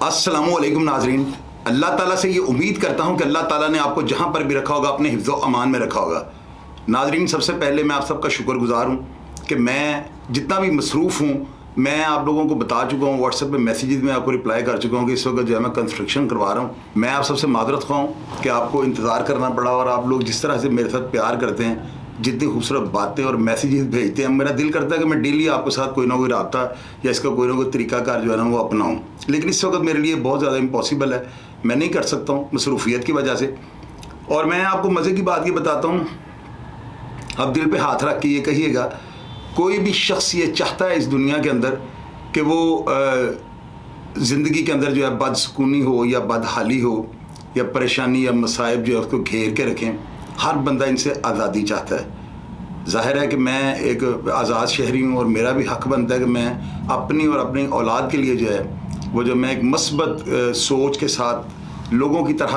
अस्सलामुअलैकुम नाजरीन। अल्लाह ताला से ये उम्मीद करता हूँ कि अल्लाह ताला ने आपको जहाँ पर भी रखा होगा अपने हिफ्ज़ो अमान में रखा होगा। नाजरीन, सबसे पहले मैं आप सबका शुक्रगुजार हूँ कि मैं जितना भी मसरूफ़ हूँ, मैं आप लोगों को बता चुका हूँ, व्हाट्सएप पे मैसेजेस में आपको रिप्लाई कर चुका हूँ कि इस वक्त जो है मैं कंस्ट्रक्शन करवा रहा हूँ। मैं आप सबसे मादरत ख़्वाह हूँ कि आपको इंतज़ार करना पड़ा, और आप लोग जिस तरह से मेरे साथ प्यार करते हैं, जितनी खूबसूरत बातें और मैसेजेस भेजते हैं, मेरा दिल करता है कि मैं डेली आपके साथ कोई ना कोई रब्ता या इसका कोई ना कोई तरीक़ाकार जो है ना वो अपनाऊँ। लेकिन इस वक्त मेरे लिए बहुत ज़्यादा इम्पॉसिबल है, मैं नहीं कर सकता हूँ मसरूफ़ियत की वजह से। और मैं आपको मज़े की बात ये बताता हूँ, अब दिल पे हाथ रख के ये कहिएगा, कोई भी शख्स ये चाहता है इस दुनिया के अंदर कि वो ज़िंदगी के अंदर जो है बदसकूनी हो या बदहाली हो या परेशानी या मसाइब जो है उसको घेर के रखें। हर बंदा इनसे आज़ादी चाहता है। ज़ाहिर है कि मैं एक आज़ाद शहरी हूँ और मेरा भी हक़ बनता है कि मैं अपनी और अपनी औलाद के लिए जो है वो जो मैं एक मस्बत सोच के साथ लोगों की तरह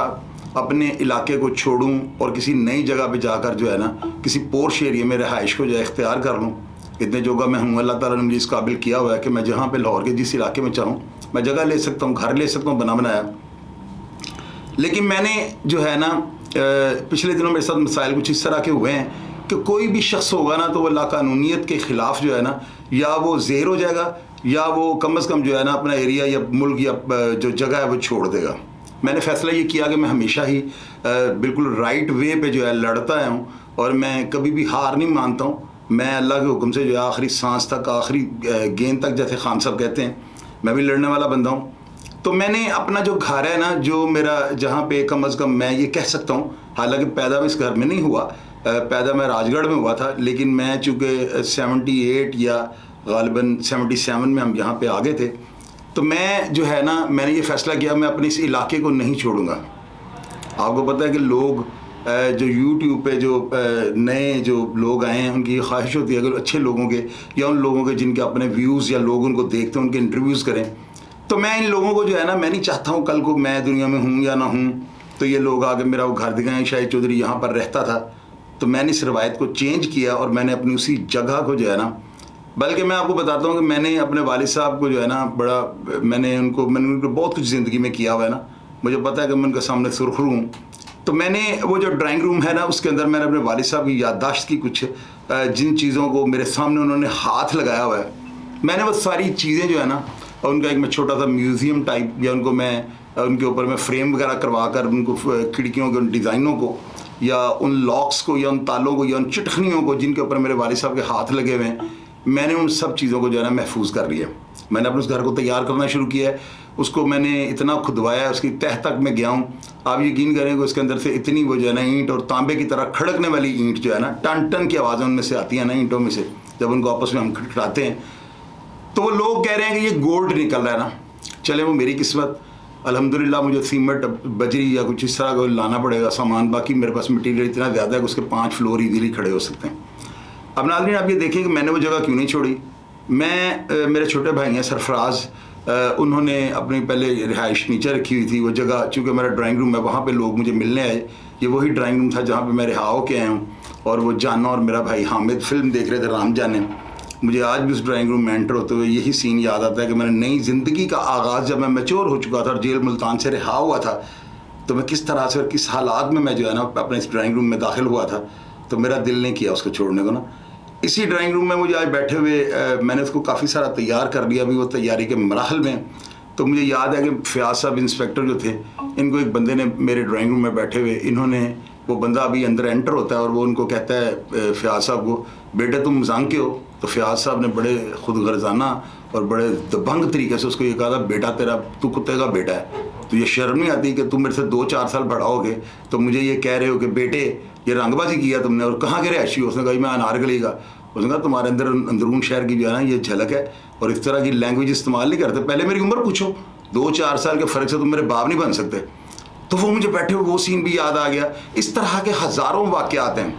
अपने इलाके को छोड़ूं और किसी नई जगह पे जाकर जो है ना किसी पोर्श एरिया में रहाइश को जो है इख्तियार कर लूँ। इतने जोगा मैं हूँ, अल्लाह ताला ने मुझे इस काबिल किया हुआ है कि मैं जहाँ पे लाहौर के जिस इलाके में चाहूँ मैं जगह ले सकता हूँ, घर ले सकता हूँ बना बनाया। लेकिन मैंने जो है ना पिछले दिनों मेरे साथ मसाइल कुछ इस तरह के हुए हैं कि कोई भी शख्स होगा ना तो वो लाकानूनियत के ख़िलाफ़ जो है ना या वो ज़ेर हो जाएगा या वो कम अज़ कम जो है ना अपना एरिया या मुल्क या जो जगह है वो छोड़ देगा। मैंने फ़ैसला ये किया कि मैं हमेशा ही बिल्कुल राइट वे पे जो है लड़ता आया हूँ और मैं कभी भी हार नहीं मानता हूँ। मैं अल्लाह के हुक्म से जो है आखिरी सांस तक, आखिरी गेंद तक, जैसे खान साहब कहते हैं, मैं भी लड़ने वाला बंदा हूँ। तो मैंने अपना जो घर है ना, जो मेरा जहाँ पे कम अज़ कम मैं ये कह सकता हूँ, हालांकि पैदा मैं इस घर में नहीं हुआ, पैदा मैं राजगढ़ में हुआ था, लेकिन मैं चूँकि 78 या ग़ालिबन 77 में हम यहाँ पे आ गए थे, तो मैं जो है ना मैंने ये फ़ैसला किया मैं अपने इस इलाके को नहीं छोड़ूंगा। आपको पता है कि लोग जो यूट्यूब पे जो नए जो लोग आए हैं उनकी ख्वाहिश होती है अगर अच्छे लोगों के या उन लोगों के जिनके अपने व्यूज़ या लोग उनको देखते हैं उनके इंटरव्यूज़ करें। तो मैं इन लोगों को जो है ना, मैं नहीं चाहता हूँ कल को मैं दुनिया में हूँ या ना हूँ तो ये लोग आगे मेरा वो घर दिखाएं शाहिद चौधरी यहाँ पर रहता था। तो मैंने इस रवायत को चेंज किया और मैंने अपनी उसी जगह को जो है ना, बल्कि मैं आपको बताता हूँ कि मैंने अपने वालिद साहब को जो है ना बड़ा मैंने उनको बहुत कुछ ज़िंदगी में किया हुआ है ना, मुझे पता है कि मैं उनके सामने सुरखरू हूँ। तो मैंने वो जो ड्राइंग रूम है ना उसके अंदर मैंने अपने वालिद साहब की याददाश्त की, कुछ जिन चीज़ों को मेरे सामने उन्होंने हाथ लगाया हुआ है, मैंने वो सारी चीज़ें जो है ना, और उनका एक मैं छोटा सा म्यूज़ियम टाइप या उनको मैं उनके ऊपर मैं फ्रेम वगैरह करवा कर उनको खिड़कियों के उन डिज़ाइनों को या उन लॉक्स को या उन तालों को या उन चिटखनियों को जिनके ऊपर मेरे वालिद साहब के हाथ लगे हुए हैं, मैंने उन सब चीज़ों को जो है ना महफूज कर लिया। मैंने अपने उस घर को तैयार करना शुरू किया है, उसको मैंने इतना खुदवाया, उसकी तह तक मैं गया हूँ। आप यकीन करें कि उसके अंदर से इतनी वो जो है ना ईंट और तांबे की तरह खड़कने वाली ईंट जो है ना, टन टन की आवाज़ें उनमें से आती हैं ना ईंटों में से, जब उनको आपस में हम खटखटाते हैं तो वो लोग कह रहे हैं कि ये गोल्ड निकल रहा है ना। चले वो मेरी किस्मत, अल्हम्दुलिल्लाह मुझे सीमेंट बजरी या कुछ इस तरह का लाना पड़ेगा सामान, बाकी मेरे पास मटीरियल इतना ज़्यादा है कि उसके 5 फ्लोर इजीली खड़े हो सकते हैं। अब नाज़रीन आप ये देखें कि मैंने वो जगह क्यों नहीं छोड़ी। मैं मेरे छोटे भाई हैं सरफराज, उन्होंने अपनी पहले रिहाइश नीचे रखी हुई थी। वो जगह चूँकि मेरा ड्राइंग रूम है, वहाँ पे लोग मुझे मिलने आए, ये वही ड्राइंग रूम था जहाँ पे मैं रिहा होके आया हूँ। और वो जाना और मेरा भाई हामिद फिल्म देख रहे थे राम जाने। मुझे आज भी उस ड्राइंग रूम में एंटर होते हुए यही सीन याद आता है कि मैंने नई ज़िंदगी का आगाज़ जब मैं मैच्योर हो चुका था और जेल मुल्तान से रिहा हुआ था, तो मैं किस तरह से और किस हालात में मैं जो है ना अपने इस ड्राइंग रूम में दाखिल हुआ था। तो मेरा दिल नहीं किया उसको छोड़ने को ना। इसी ड्राइंग रूम में मुझे आज बैठे हुए मैंने उसको काफ़ी सारा तैयार कर लिया अभी वो तैयारी के मराहल में। तो मुझे याद है कि फ़याज़ साहब इंस्पेक्टर जो थे, इनको एक बंदे ने मेरे ड्राइंग रूम में बैठे हुए, इन्होंने वो बंदा अभी अंदर एंटर होता है और वो उनको कहता है फ़याज़ साहब को, बेटा तुम मजाक के हो। तो फ़याज़ साहब ने बड़े खुद गर्जाना और बड़े दबंग तरीके से उसको ये कहा था, बेटा तेरा तू कुत्ते का बेटा है, तो ये शर्म नहीं आती कि तुम मेरे से 2-4 साल बड़ा होगे तो मुझे ये कह रहे हो कि बेटे ये रंगबाजी किया तुमने, और कहाँ के रहायशी हो। उसने कहा मैं अनारकली का। उसने कहा तुम्हारे अंदर अंदरून शहर की जो है ना ये झलक है और इस तरह की लैंग्वेज इस्तेमाल नहीं करते, पहले मेरी उम्र पूछो, 2-4 साल के फ़र्क से तुम मेरे बाप नहीं बन सकते। तो वो मुझे बैठे हुए वो सीन भी याद आ गया। इस तरह के हज़ारों वाक़यात हैं।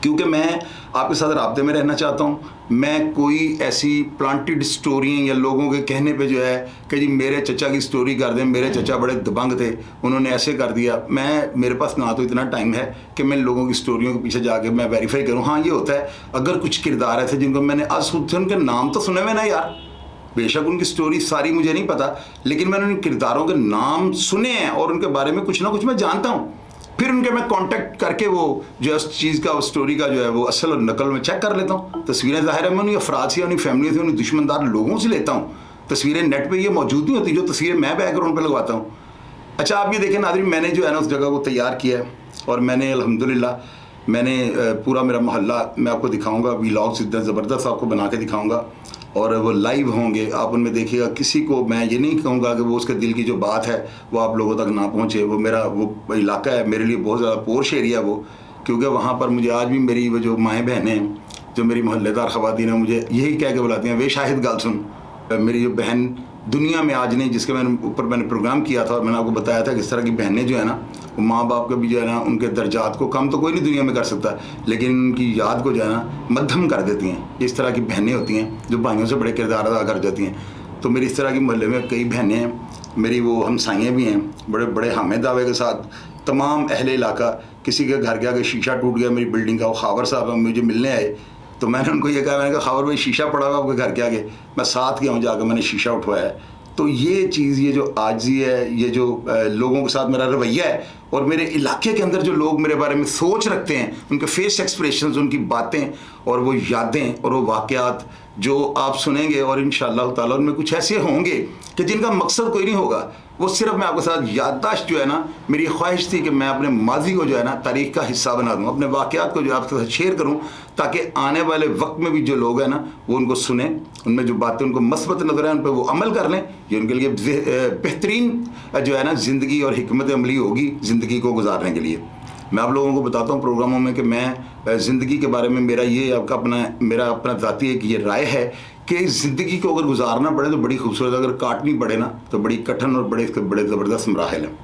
क्योंकि मैं आपके साथ राब्ते में रहना चाहता हूँ, मैं कोई ऐसी प्लांटेड स्टोरियाँ या लोगों के कहने पे जो है कि जी मेरे चचा की स्टोरी कर दें, मेरे चचा बड़े दबंग थे उन्होंने ऐसे कर दिया, मेरे पास ना तो इतना टाइम है कि मैं लोगों की स्टोरियों के पीछे जाके मैं वेरीफाई करूँ। हाँ ये होता है, अगर कुछ किरदार ऐसे जिनको मैंने आज उनके नाम तो सुने हुए ना यार, बेशक उनकी स्टोरी सारी मुझे नहीं पता, लेकिन मैंने उन किरदारों के नाम सुने हैं और उनके बारे में कुछ ना कुछ मैं जानता हूँ। फिर उनके मैं कांटेक्ट करके वो जो है उस चीज़ का, उस स्टोरी का जो है वो असल और नकल में चेक कर लेता हूँ। तस्वीरें ज़ाहिर है मैं उन्हीं अफराद से, उन्हीं फैमिली से, उन्हीं दुश्मनदार लोगों से लेता हूँ। तस्वीरें नेट पे ये मौजूद नहीं होती जो तस्वीरें मैं बैकग्राउंड पे लगवाता हूँ। अच्छा, आप ये देखें नाज़रीन, मैंने जो है ना उस जगह को तैयार किया है और मैंने अल्हम्दुलिल्लाह मैंने पूरा मेरा मोहल्ला मैं आपको दिखाऊँगा, व्लॉग्स इतना ज़बरदस्त आपको बना के दिखाऊँगा और वो लाइव होंगे, आप उनमें देखिएगा। किसी को मैं ये नहीं कहूँगा कि वो उसके दिल की जो बात है वो आप लोगों तक ना पहुँचे। वो मेरा वो इलाका है मेरे लिए बहुत ज़्यादा पोर्श एरिया वो, क्योंकि वहाँ पर मुझे आज भी मेरी वो जो माएँ बहनें हैं, जो मेरी मोहल्लेदार ख़वातीन हैं, मुझे यही कह के बुलाती हैं, वे शाहिद गाल सुन। मेरी जो बहन दुनिया में आज नहीं, जिसके मैंने प्रोग्राम किया था और मैंने आपको बताया था कि इस तरह की बहनें जो है ना वो माँ बाप के भी जो है ना उनके दर्जात को कम तो कोई नहीं दुनिया में कर सकता, लेकिन उनकी याद को जो है ना मध्यम कर देती हैं। इस तरह की बहनें होती हैं जो भाइयों से बड़े किरदार अदा कर जाती हैं। तो मेरी इस तरह की मोहल्ले में कई बहनें हैं, मेरी वो हमसाइयाँ भी हैं बड़े बड़े हामे दावे के साथ। तमाम अहले इलाका, किसी के घर के आगे शीशा टूट गया मेरी बिल्डिंग का, वो खावर साहब मुझे मिलने आए तो मैंने उनको ये कहा, मैंने कहा खावर भाई शीशा पड़ा हुआ आपके घर के आगे, मैं साथ गया हूँ जाकर मैंने शीशा उठवाया है। तो ये चीज़, ये जो आजी है, ये जो लोगों के साथ मेरा रवैया है और मेरे इलाके के अंदर जो लोग मेरे बारे में सोच रखते हैं, उनके फेस एक्सप्रेशंस, उनकी बातें और वो यादें और वो वाक़यात जो आप सुनेंगे और इंशाअल्लाह ताला उनमें कुछ ऐसे होंगे कि जिनका मकसद कोई नहीं होगा, वो सिर्फ मैं आपके साथ याददाश्त जो है ना, मेरी ख्वाहिश थी कि मैं अपने माजी को जो है ना तारीख़ का हिस्सा बना दूँ, अपने वाक़यात को जो आपके साथ शेयर करूँ, ताकि आने वाले वक्त में भी जो लोग हैं ना वो उनको सुने, उनमें जो बातें उनको मस्बत नज़र आए उन पर वो अमल कर लें। ये उनके लिए बेहतरीन जो है ना ज़िंदगी और हिकमत अमली होगी ज़िंदगी को गुजारने के लिए। मैं आप लोगों को बताता हूँ प्रोग्रामों में कि मैं ज़िंदगी के बारे में मेरा अपना ज़ाती एक ये राय है कि ज़िंदगी को अगर गुजारना पड़े तो बड़ी खूबसूरत, अगर काटनी पड़े ना तो बड़ी कठिन और बड़े ज़बरदस्त मराहिल हैं।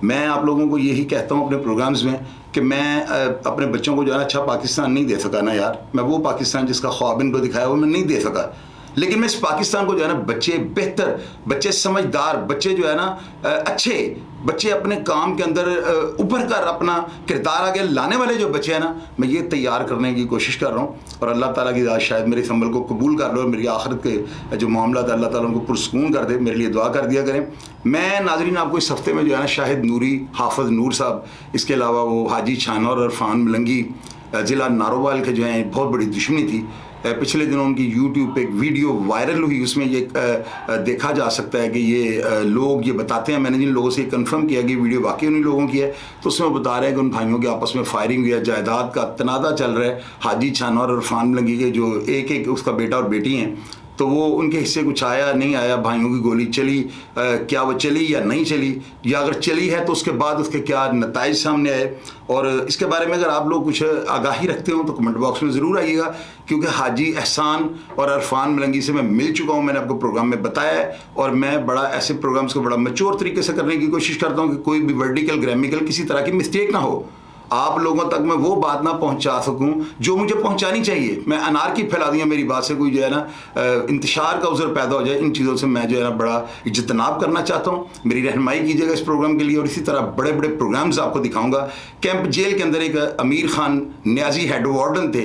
मैं आप लोगों को यही कहता हूँ अपने प्रोग्राम्स में कि मैं अपने बच्चों को जो है ना अच्छा पाकिस्तान नहीं दे सका ना यार, मैं वो पाकिस्तान जिसका ख्वाब इनको दिखाया वो मैं नहीं दे सका, लेकिन मैं इस पाकिस्तान को जो है ना बच्चे बेहतर, बच्चे समझदार, बच्चे जो है ना अच्छे, बच्चे अपने काम के अंदर उभर कर अपना किरदार आगे लाने वाले जो बच्चे हैं ना, मैं ये तैयार करने की कोशिश कर रहा हूँ। और अल्लाह ताला की शायद मेरे इस अमल को कबूल कर लो और मेरी आखिरत के जो मामला था अल्लाह ताला उनको पुरसकून कर दे, मेरे लिए दुआ कर दिया करें। मैं नाज़रीन आपको इस हफ्ते में जो है ना शाहिद नूरी, हाफिज़ नूर साहब, इसके अलावा वो हाजी छाना और इरफान मलंगी, ज़िला नारोवाल के जो हैं बहुत बड़ी दुश्मनी थी। पिछले दिनों उनकी यूट्यूब पे एक वीडियो वायरल हुई, उसमें ये देखा जा सकता है कि ये लोग ये बताते हैं, मैंने जिन लोगों से कंफर्म किया कि वीडियो वाकई उन्हीं लोगों की है, तो उसमें बता रहे हैं कि उन भाइयों के आपस में फायरिंग हुई है, जायदाद का तनाज़ा चल रहा है। हाजी छाना और इरफान मलंगी के जो एक उसका बेटा और बेटी हैं, तो वो उनके हिस्से कुछ आया नहीं आया, भाइयों की गोली चली, क्या वो चली या नहीं चली, या अगर चली है तो उसके बाद उसके क्या नताइज सामने आए। और इसके बारे में अगर आप लोग कुछ आगाही रखते हो तो कमेंट बॉक्स में ज़रूर आइएगा, क्योंकि हाजी एहसान और इरफान मलंगी से मैं मिल चुका हूँ, मैंने आपको प्रोग्राम में बताया है। और मैं बड़ा ऐसे प्रोग्राम्स को बड़ा मैच्योर तरीके से करने की कोशिश करता हूँ कि कोई भी वर्टिकल ग्रामेटिकल किसी तरह की मिस्टेक ना हो, आप लोगों तक मैं वो बात ना पहुंचा सकूं जो मुझे पहुंचानी चाहिए। मैं अनारकी फैला दिया मेरी बात से कोई जो है ना इंतशार का उज़र पैदा हो जाए, इन चीज़ों से मैं जो है ना बड़ा इज्तनाब करना चाहता हूं। मेरी रहनुमाई कीजिएगा इस प्रोग्राम के लिए, और इसी तरह बड़े बड़े प्रोग्राम्स आपको दिखाऊंगा। कैंप जेल के अंदर एक अमीर खान न्याजी हेड वार्डन थे,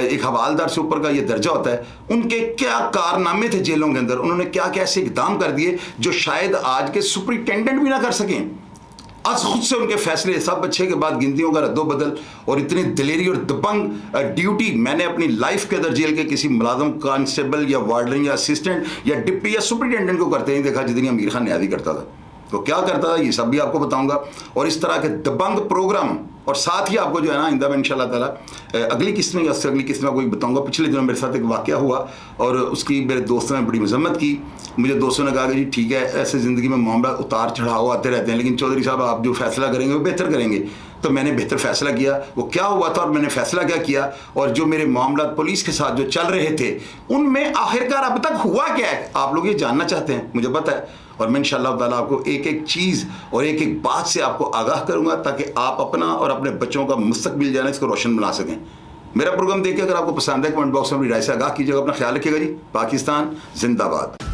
एक हवालदार से ऊपर का ये दर्जा होता है, उनके क्या कारनामे थे जेलों के अंदर, उन्होंने क्या क्या ऐसे इकदाम कर दिए जो शायद आज के सुपरिटेंडेंट भी ना कर सकें। आज खुद से उनके फैसले सब अच्छे के बाद गिनतियों का रद्दोबदल और इतनी दिलेरी और दबंग ड्यूटी मैंने अपनी लाइफ के अंदर जेल के किसी मुलाजम, कांस्टेबल या वार्डन या असिस्टेंट या डिप्टी या सुपरिटेंडेंट को करते नहीं देखा जितनी अमीर खान न्याजी करता था। तो क्या करता था ये सब भी आपको बताऊंगा, और इस तरह के दबंग प्रोग्राम, और साथ ही आपको जो है ना आइंदा में इंशाल्लाह ताला अगली किस्त में या उससे अगली किस्त में कोई बताऊंगा। पिछले दिनों मेरे साथ एक वाक़या हुआ और उसकी मेरे दोस्तों ने बड़ी मजम्मत की। मुझे दोस्तों ने कहा कि जी ठीक है, ऐसे ज़िंदगी में मामला उतार चढ़ाव आते रहते हैं, लेकिन चौधरी साहब आप जो फैसला करेंगे वो बेहतर करेंगे। तो मैंने बेहतर फैसला किया। वो क्या हुआ था और मैंने फैसला क्या किया, और जो मेरे मामला पुलिस के साथ जो चल रहे थे उनमें आखिरकार अब तक हुआ क्या है, आप लोग ये जानना चाहते हैं, मुझे पता है। और मैं इंशाअल्लाह ताला आपको एक एक चीज़ और एक एक बात से आपको आगाह करूंगा ताकि आप अपना और अपने बच्चों का मुस्तकबिल जाने इसको रोशन बना सकें। मेरा प्रोग्राम देखिए, अगर आपको पसंद है कमेंट बॉक्स में अपनी राय से आगाह कीजिएगा। अपना ख्याल रखिएगा जी। पाकिस्तान जिंदाबाद।